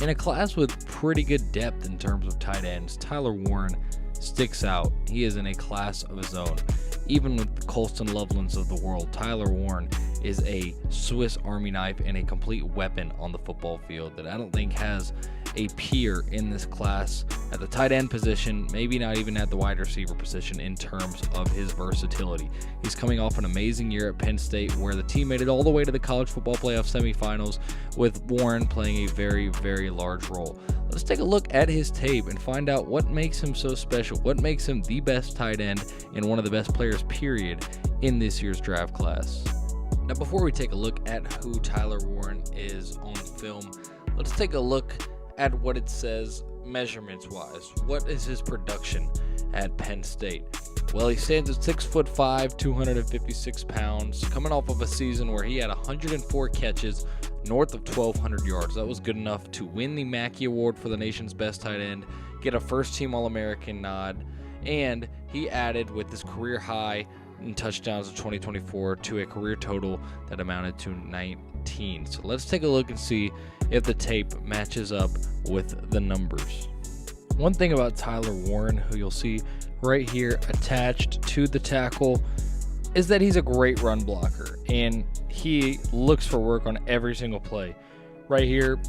In a class with pretty good depth in terms of tight ends, Tyler Warren sticks out. He is in a class of his own. Even with the Colston Lovelands of the world, Tyler Warren is a Swiss Army knife and a complete weapon on the football field that I don't think has a peer in this class at the tight end position, maybe not even at the wide receiver position in terms of his versatility. He's coming off an amazing year at Penn State where the team made it all the way to the college football playoff semifinals with Warren playing a very, very large role. Let's take a look at his tape and find out what makes him so special, what makes him the best tight end and one of the best players, period, in this year's draft class. Now, before we take a look at who Tyler Warren is on film, let's take a look at what it says measurements-wise. What is his production at Penn State? Well, he stands at 6'5", 256 pounds, coming off of a season where he had 104 catches, north of 1,200 yards. That was good enough to win the Mackey Award for the nation's best tight end, get a first-team All-American nod, and he added with his career high in touchdowns in 2024 to a career total that amounted to 19. So let's take a look and see if the tape matches up with the numbers. One thing about Tyler Warren, who you'll see right here attached to the tackle, is that he's a great run blocker, and he looks for work on every single play. Right here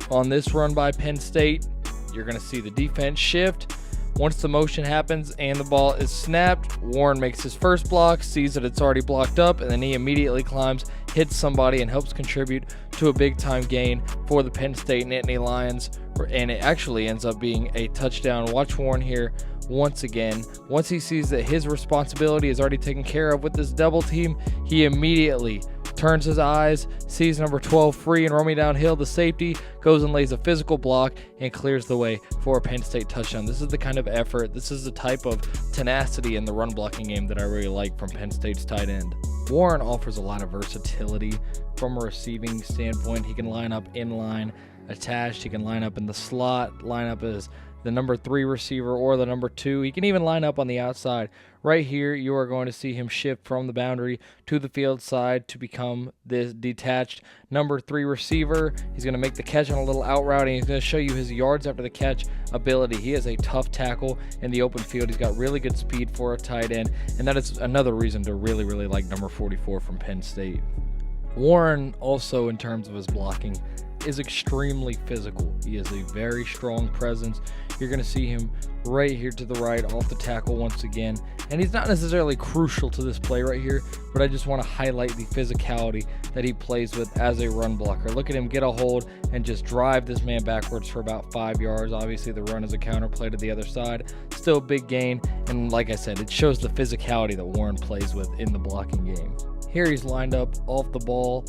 on this run by Penn State, you're going to see the defense shift. Once the motion happens and the ball is snapped, Warren makes his first block, sees that it's already blocked up, and then he immediately climbs, hits somebody, and helps contribute to a big-time gain for the Penn State Nittany Lions, and it actually ends up being a touchdown. Watch Warren here once again. Once he sees that his responsibility is already taken care of with this double team, he immediately turns his eyes, sees number 12 free and roaming downhill. The safety goes and lays a physical block and clears the way for a Penn State touchdown. This is the kind of effort, this is the type of tenacity in the run blocking game that I really like from Penn State's tight end. Warren offers a lot of versatility from a receiving standpoint. He can line up inline, attached. He can line up in the slot, line up as the number 3 receiver or the number 2. He can even line up on the outside. Right here, you are going to see him shift from the boundary to the field side to become this detached number 3 receiver. He's going to make the catch on a little out route, and he's going to show you his yards after the catch ability. He is a tough tackle in the open field. He's got really good speed for a tight end, and that is another reason to really, really like number 44 from Penn State. Warren also, in terms of his blocking, is extremely physical. He is a very strong presence. You're going to see him right here to the right off the tackle once again, and he's not necessarily crucial to this play right here, but I just want to highlight the physicality that he plays with as a run blocker. Look at him get a hold and just drive this man backwards for about 5 yards. Obviously the run is a counter play to the other side, still a big gain, and like I said, it shows the physicality that Warren plays with in the blocking game. Here he's lined up off the ball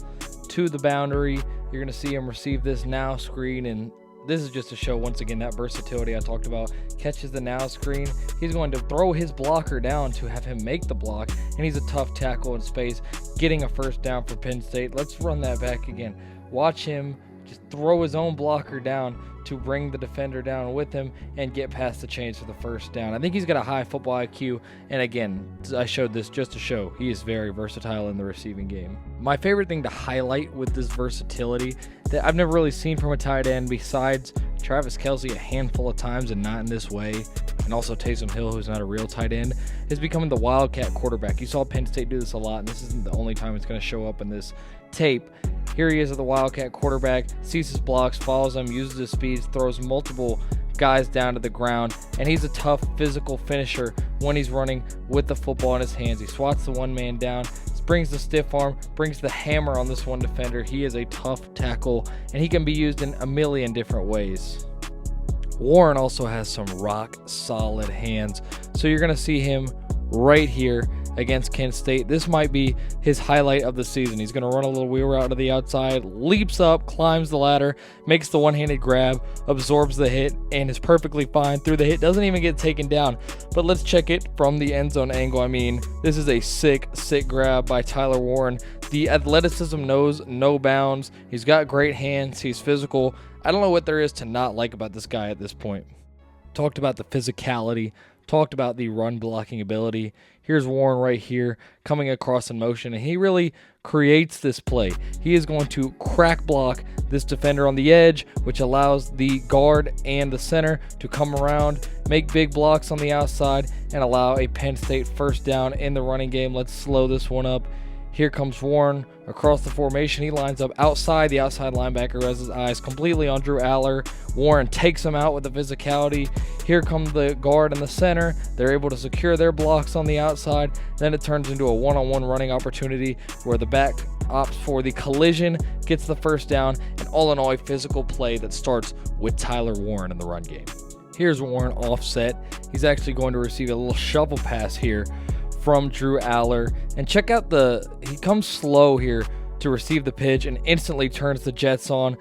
to the boundary. You're going to see him receive this now screen, and this is just to show once again that versatility I talked about. Catches the now screen. He's going to throw his blocker down to have him make the block, and he's a tough tackle in space, getting a first down for Penn State. Let's run that back again. Watch him just throw his own blocker down to bring the defender down with him and get past the chains for the first down. I think he's got a high football IQ, and again, I showed this just to show he is very versatile in the receiving game. My favorite thing to highlight with this versatility that I've never really seen from a tight end besides Travis Kelce a handful of times and not in this way, and also Taysom Hill, who's not a real tight end, is becoming the wildcat quarterback. You saw Penn State do this a lot, and this isn't the only time it's going to show up in this tape. Here he is at the wildcat quarterback, sees his blocks, follows them, uses his speeds, throws multiple guys down to the ground, and he's a tough physical finisher when he's running with the football in his hands. He swats the one man down, brings the stiff arm, brings the hammer on this one defender. He is a tough tackle, and he can be used in a million different ways. Warren also has some rock solid hands, so you're going to see him right here against Kent State. This might be his highlight of the season. He's going to run a little wheel route to the outside, leaps up, climbs the ladder, makes the one-handed grab, absorbs the hit, and is perfectly fine through the hit. Doesn't even get taken down. But let's check it from the end zone angle. I mean, this is a sick grab by Tyler Warren. The athleticism knows no bounds. He's got great hands. He's physical. I don't know what there is to not like about this guy at this point. Talked about the physicality, talked about the run blocking ability. Here's Warren right here coming across in motion, and he really creates this play. He is going to crack block this defender on the edge, which allows the guard and the center to come around, make big blocks on the outside, and allow a Penn State first down in the running game. Let's slow this one up. Here comes Warren across the formation. He lines up outside. The outside linebacker has his eyes completely on Drew Aller. Warren takes him out with the physicality. Here come the guard and the center. They're able to secure their blocks on the outside. Then it turns into a one-on-one running opportunity where the back opts for the collision, gets the first down, and all in all, a physical play that starts with Tyler Warren in the run game. Here's Warren offset. He's actually going to receive a little shovel pass here from Drew Aller, and check out he comes slow here to receive the pitch and instantly turns the jets on,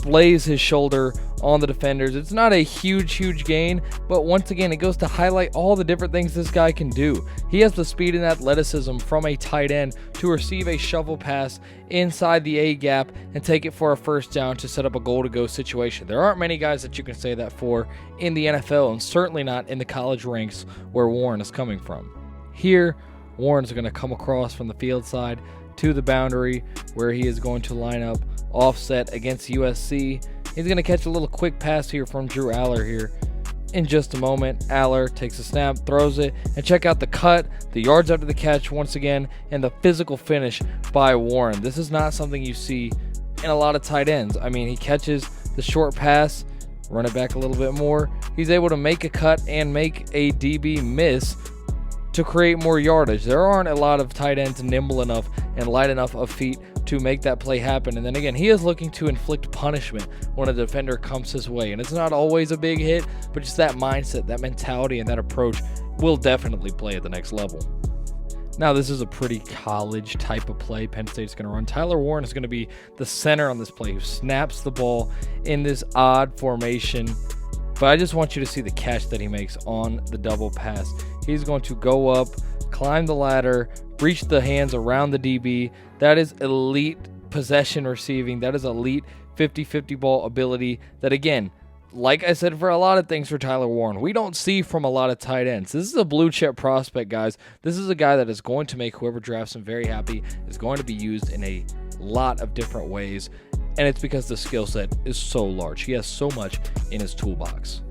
lays his shoulder on the defenders. It's not a huge gain, but once again, it goes to highlight all the different things this guy can do. He has the speed and athleticism from a tight end to receive a shovel pass inside the A gap and take it for a first down to set up a goal-to-go situation. There aren't many guys that you can say that for in the NFL, and certainly not in the college ranks where Warren is coming from. Here, Warren's going to come across from the field side to the boundary where he is going to line up offset against USC. He's going to catch a little quick pass here from Drew Aller here. In just a moment, Aller takes a snap, throws it, and check out the cut, the yards after the catch once again, and the physical finish by Warren. This is not something you see in a lot of tight ends. I mean, he catches the short pass, run it back a little bit more. He's able to make a cut and make a DB miss to create more yardage. There aren't a lot of tight ends nimble enough and light enough of feet to make that play happen. And then again, he is looking to inflict punishment when a defender comes his way. And it's not always a big hit, but just that mindset, that mentality, and that approach will definitely play at the next level. Now, this is a pretty college type of play Penn State's going to run. Tyler Warren is going to be the center on this play, who snaps the ball in this odd formation. But I just want you to see the catch that he makes on the double pass. He's going to go up, climb the ladder, reach the hands around the DB. That is elite possession receiving. That is elite 50-50 ball ability that, again, like I said for a lot of things for Tyler Warren, we don't see from a lot of tight ends. This is a blue chip prospect, guys. This is a guy that is going to make whoever drafts him very happy. Is going to be used in a lot of different ways, and it's because the skill set is so large. He has so much in his toolbox.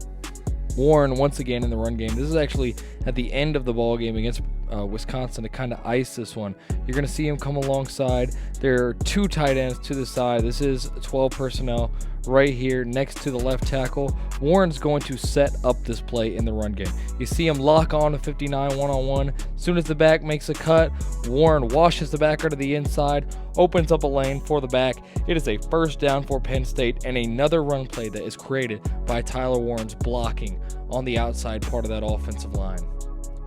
Warren, once again in the run game. This is actually at the end of the ball game against Wisconsin to kind of ice this one. You're going to see him come alongside. There are two tight ends to the side. This is 12 personnel right here next to the left tackle. Warren's going to set up this play in the run game. You see him lock on to 59 one-on-one. As soon as the back makes a cut, Warren washes the backer to the inside, opens up a lane for the back. It is a first down for Penn State and another run play that is created by Tyler Warren's blocking on the outside part of that offensive line.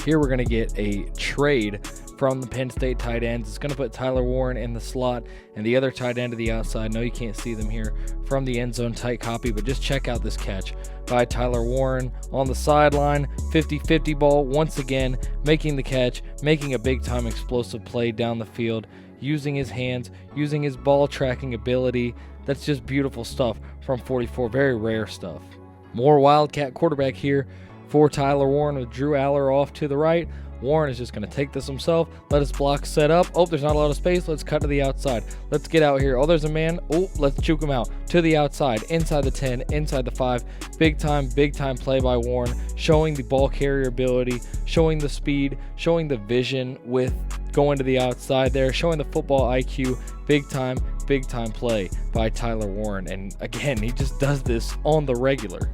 Here we're going to get a trade from the Penn State tight ends. It's going to put Tyler Warren in the slot and the other tight end to the outside. No, you can't see them here from the end zone tight copy, but just check out this catch by Tyler Warren on the sideline. 50-50 ball once again, making the catch, making a big-time explosive play down the field, using his hands, using his ball tracking ability. That's just beautiful stuff from 44. Very rare stuff. More Wildcat quarterback here for Tyler Warren with Drew Aller off to the right. Warren is just going to take this himself. Let his block set up. Oh, there's not a lot of space. Let's cut to the outside. Let's get out here. Oh, there's a man. Oh, let's juke him out to the outside, inside the 10, inside the 5. Big time play by Warren, showing the ball carrier ability, showing the speed, showing the vision with going to the outside there, showing the football IQ. Big time play by Tyler Warren. And again, he just does this on the regular.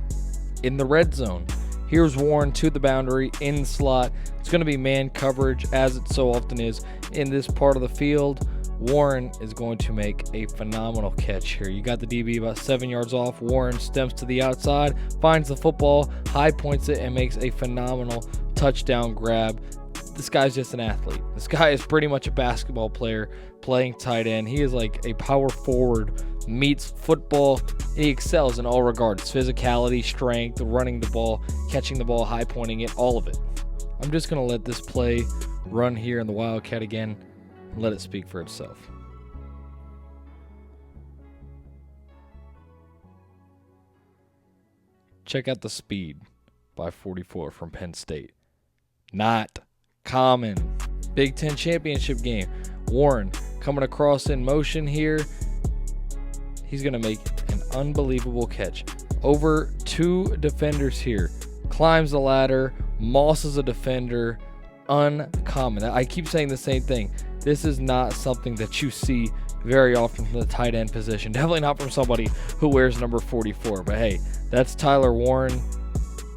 In the red zone, here's Warren to the boundary in the slot. It's going to be man coverage, as it so often is in this part of the field. Warren is going to make a phenomenal catch here. You got the DB about 7 yards off. Warren steps to the outside, finds the football, high points it, and makes a phenomenal touchdown grab. This guy's just an athlete. This guy is pretty much a basketball player playing tight end. He is like a power forward meets football. He excels in all regards: physicality, strength, running the ball, catching the ball, high pointing it, all of it. I'm just going to let this play run here in the Wildcat again and let it speak for itself. Check out the speed by 44 from Penn State. Not common. Big Ten championship game. Warren coming across in motion here. He's going to make an unbelievable catch. Over 2 defenders here. Climbs the ladder. Mosses a defender. Uncommon. I keep saying the same thing. This is not something that you see very often from the tight end position. Definitely not from somebody who wears number 44. But hey, that's Tyler Warren.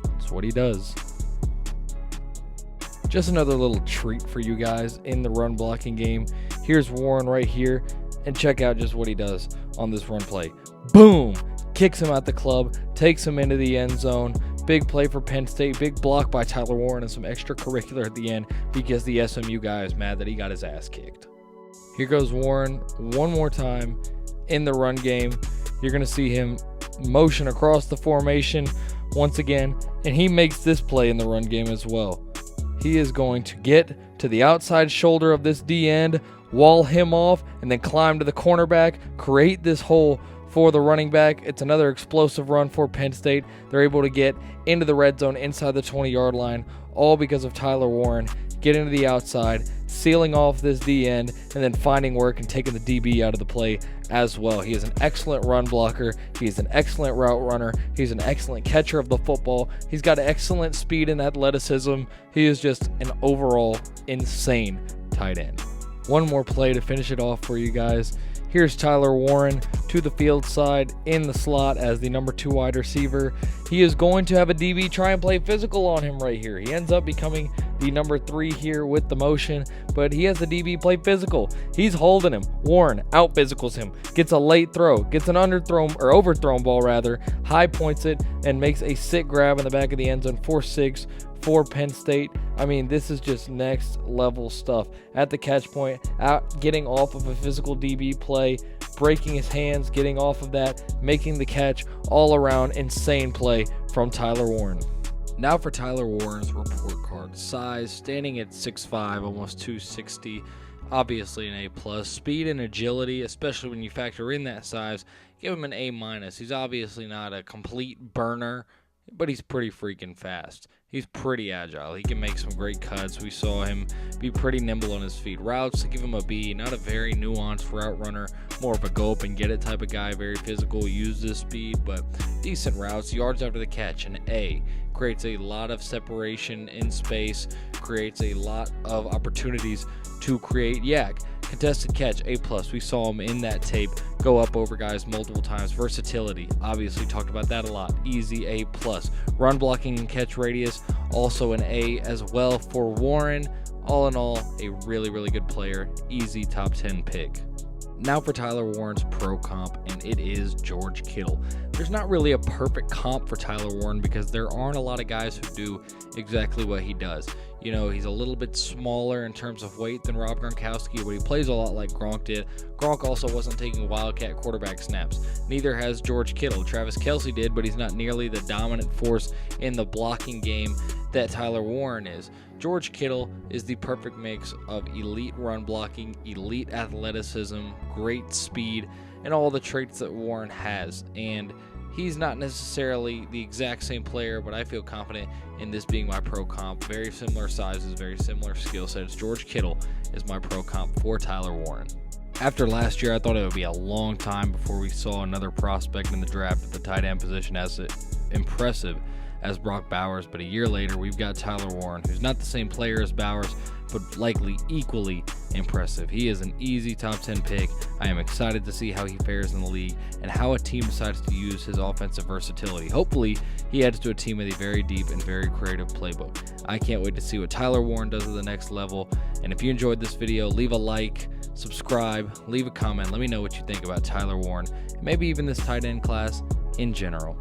That's what he does. Just another little treat for you guys in the run blocking game. Here's Warren right here, and check out just what he does on this run play. Boom! Kicks him out the club, takes him into the end zone. Big play for Penn State, big block by Tyler Warren, and some extracurricular at the end because the SMU guy is mad that he got his ass kicked. Here goes Warren one more time in the run game. You're going to see him motion across the formation once again, and he makes this play in the run game as well. He is going to get to the outside shoulder of this D end, wall him off, and then climb to the cornerback, create this hole for the running back. It's another explosive run for Penn State. They're able to get into the red zone inside the 20-yard line, all because of Tyler Warren getting to the outside, sealing off this D end, and then finding work and taking the DB out of the play as well. He is an excellent run blocker. He's an excellent route runner. He's an excellent catcher of the football. He's got excellent speed and athleticism. He is just an overall insane tight end. One more play to finish it off for you guys. Here's Tyler Warren to the field side in the slot as the number 2 wide receiver. He is going to have a DB try and play physical on him right here. He ends up becoming the number 3 here with the motion, but he has the DB play physical. He's holding him. Warren out physicals him, gets a late throw, gets an underthrown or overthrown ball rather, high points it, and makes a sit grab in the back of the end zone for 6 for Penn State. I mean, this is just next level stuff. At the catch point, out getting off of a physical DB play, breaking his hands, getting off of that, making the catch, all around insane play from Tyler Warren. Now for Tyler Warren's report card. Size, standing at 6'5", almost 260. Obviously an A+. Speed and agility, especially when you factor in that size, give him an A-. He's obviously not a complete burner, but he's pretty freaking fast. He's pretty agile. He can make some great cuts. We saw him be pretty nimble on his feet. Routes, give him a B. Not a very nuanced route runner. More of a go up and get it type of guy. Very physical, uses speed, but decent routes. Yards after the catch, an A. Creates a lot of separation in space. Creates a lot of opportunities to create yak. Contested catch, A+. We saw him in that tape go up over guys multiple times. Versatility, obviously talked about that a lot. Easy A+. Run blocking and catch radius, also an A as well for Warren. All in all, a really, really good player. Easy top 10 pick. Now for Tyler Warren's pro comp, and it is George Kittle. There's not really a perfect comp for Tyler Warren because there aren't a lot of guys who do exactly what he does. You know, he's a little bit smaller in terms of weight than Rob Gronkowski, but he plays a lot like Gronk did. Gronk also wasn't taking Wildcat quarterback snaps. Neither has George Kittle. Travis Kelce did, but he's not nearly the dominant force in the blocking game that Tyler Warren is. George Kittle is the perfect mix of elite run blocking, elite athleticism, great speed, and all the traits that Warren has. And he's not necessarily the exact same player, but I feel confident in this being my pro comp. Very similar sizes, very similar skill sets. George Kittle is my pro comp for Tyler Warren. After last year, I thought it would be a long time before we saw another prospect in the draft at the tight end position as impressive as Brock Bowers, but a year later, we've got Tyler Warren, who's not the same player as Bowers, but likely equally impressive. He is an easy top 10 pick. I am excited to see how he fares in the league and how a team decides to use his offensive versatility. Hopefully, he adds to a team with a very deep and very creative playbook. I can't wait to see what Tyler Warren does at the next level. And if you enjoyed this video, leave a like, subscribe, leave a comment. Let me know what you think about Tyler Warren, and maybe even this tight end class in general.